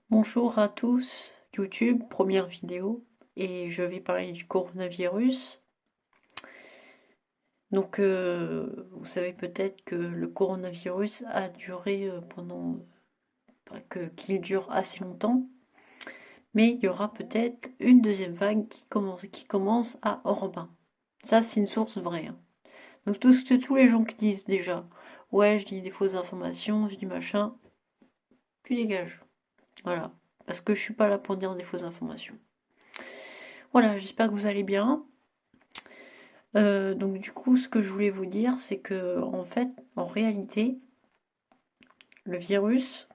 Bonjour à tous, YouTube, première vidéo, et je vais parler du coronavirus. Donc, vous savez peut-être que le coronavirus a duré qu'il dure assez longtemps, mais il y aura peut-être une deuxième vague qui commence à Orban. Ça, c'est une source vraie, hein. Donc, tous les gens qui disent déjà, ouais, je dis des fausses informations, je dis machin, tu dégages. Voilà. Parce que je suis pas là pour dire des fausses informations. Voilà, j'espère que vous allez bien. Donc du coup, ce que je voulais vous dire, c'est que en fait, en réalité, le virus,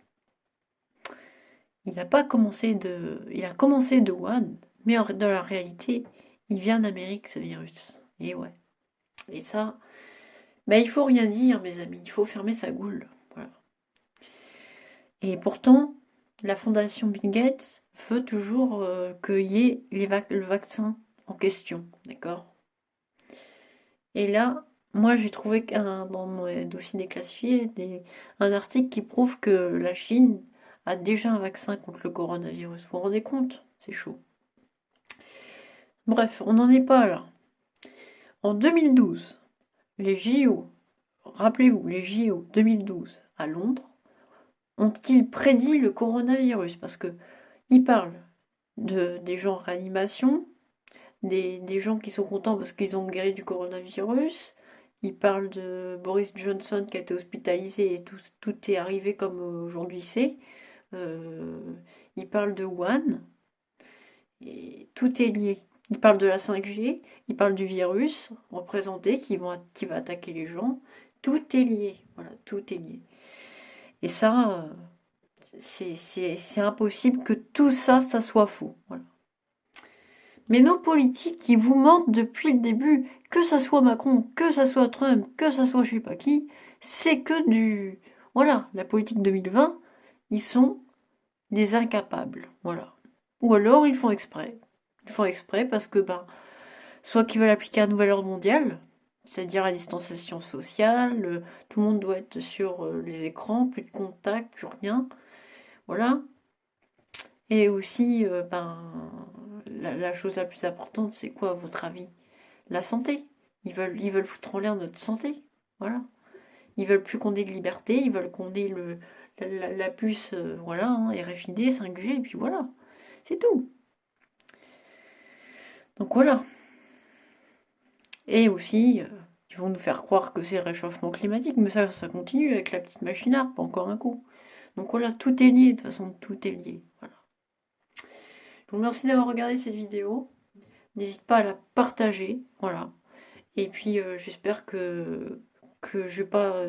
il a commencé de Wuhan, mais dans la réalité, il vient d'Amérique, ce virus. Et ouais. Et ça, ben il faut rien dire, mes amis. Il faut fermer sa goule. Voilà. Et pourtant, la fondation Bill Gates veut toujours qu'il y ait le vaccin en question, d'accord? Et là, moi j'ai trouvé dans mon dossier déclassifié un article qui prouve que la Chine a déjà un vaccin contre le coronavirus. Vous vous rendez compte? C'est chaud. Bref, on n'en est pas là. En 2012, les JO, rappelez-vous, les JO 2012 à Londres, ont-ils prédit le coronavirus? Parce que ils parlent des gens en réanimation, des gens qui sont contents parce qu'ils ont guéri du coronavirus. Il parle de Boris Johnson qui a été hospitalisé et tout est arrivé comme aujourd'hui c'est. Euh, il parle de Wuhan et tout est lié. Il parle de la 5G, il parle du virus représenté qui va attaquer les gens. Tout est lié. Voilà, tout est lié. Et ça, c'est impossible que tout ça, ça soit faux. Voilà. Mais nos politiques, ils vous mentent depuis le début, que ça soit Macron, que ça soit Trump, que ça soit je sais pas qui, c'est que du... Voilà, la politique 2020, ils sont des incapables, voilà. Ou alors ils font exprès. Ils font exprès parce que, ben, soit qu'ils veulent appliquer un nouvel ordre mondial, c'est-à-dire la distanciation sociale, tout le monde doit être sur les écrans, plus de contact, plus rien, voilà. Et aussi, la chose la plus importante, c'est quoi à votre avis? La santé. Ils veulent foutre en l'air notre santé. Voilà. Ils veulent plus qu'on ait de liberté, ils veulent qu'on ait la puce, voilà, hein, RFID, 5G, et puis voilà. C'est tout. Donc voilà. Et aussi, ils vont nous faire croire que c'est le réchauffement climatique, mais ça continue avec la petite machine à pas encore un coup. Donc voilà, tout est lié, de toute façon, tout est lié. Voilà. Je vous remercie d'avoir regardé cette vidéo. N'hésite pas à la partager. Voilà. Et puis j'espère que je vais pas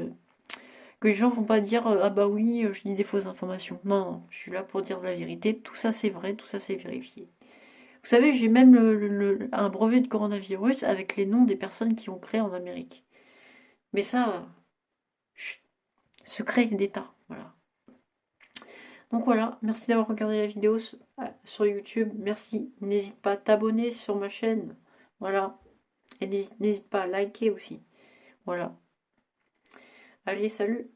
que les gens vont pas dire ah bah oui je dis des fausses informations. Non, non, je suis là pour dire la vérité. Tout ça c'est vrai, tout ça c'est vérifié. Vous savez, j'ai même un brevet de coronavirus avec les noms des personnes qui ont créé en Amérique. Mais ça, chut, secret d'État. Voilà. Donc voilà, merci d'avoir regardé la vidéo sur YouTube. Merci. N'hésite pas à t'abonner sur ma chaîne. Voilà. Et n'hésite pas à liker aussi. Voilà. Allez, salut!